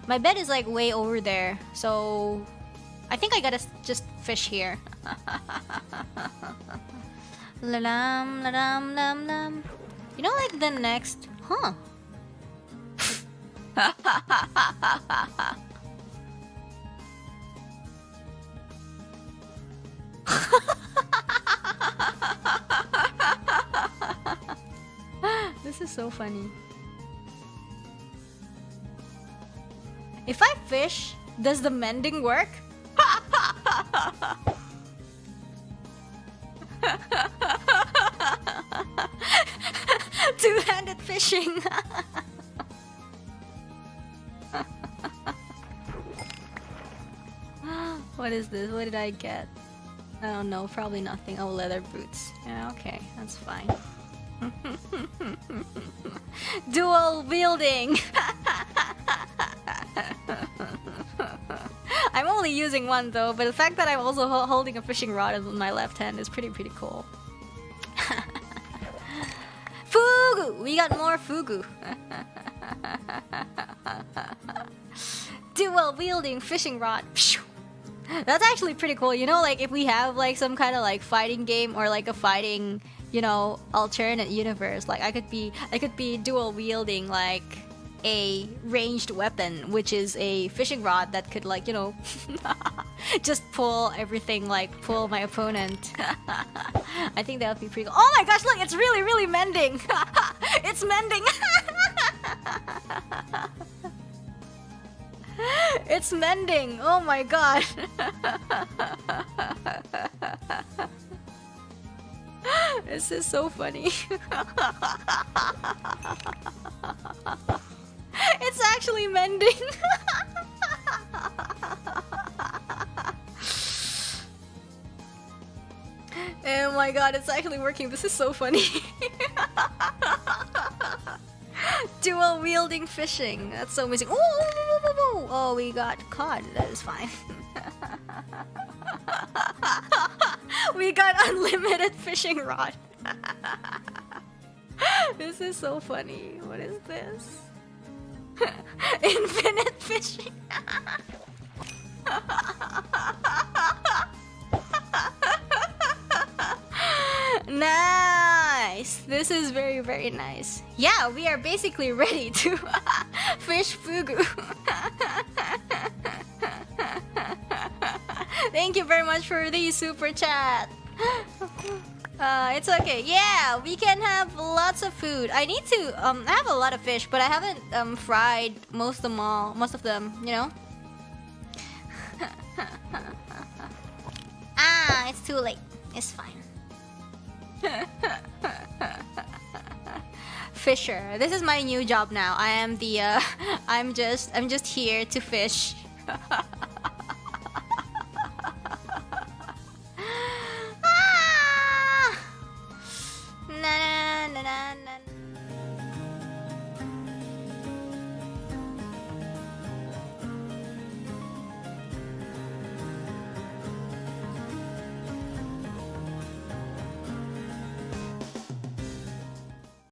My bed is like way over there, so I think I gotta just fish here. La-lam, la-lam, lam, lam. You know, like the next... Huh. This is so funny. If I fish, does the mending work? Two-handed fishing. What is this? What did I get? I don't know. Probably nothing. Oh, leather boots. Yeah, okay. That's fine. Dual wielding. I'm only using one though, but the fact that I'm also holding a fishing rod in my left hand is pretty cool. Fugu! We got more fugu. Dual wielding fishing rod. That's actually pretty cool. You know, like if we have like some kind of like fighting game or like a fighting, you know, alternate universe, like I could be dual wielding like a ranged weapon, which is a fishing rod that could, like, you know, just pull everything, like pull my opponent. I think that would be pretty cool. Oh my gosh, look, it's really mending. It's mending. It's mending. Oh my god. This is so funny. It's actually mending. Oh my god, it's actually working. This is so funny. Dual wielding fishing. That's so amazing. Oh, we got caught. That is fine. We got unlimited fishing rod. This is so funny. What is this? Infinite fishing. Nice. This is very nice. Yeah, we are basically ready to fish fugu. Thank you very much for the super chat. It's okay. Yeah, we can have lots of food. I need to I have a lot of fish, but I haven't fried most of them, you know. It's too late. It's fine. Fisher. This is my new job now. I am the I'm just here to fish.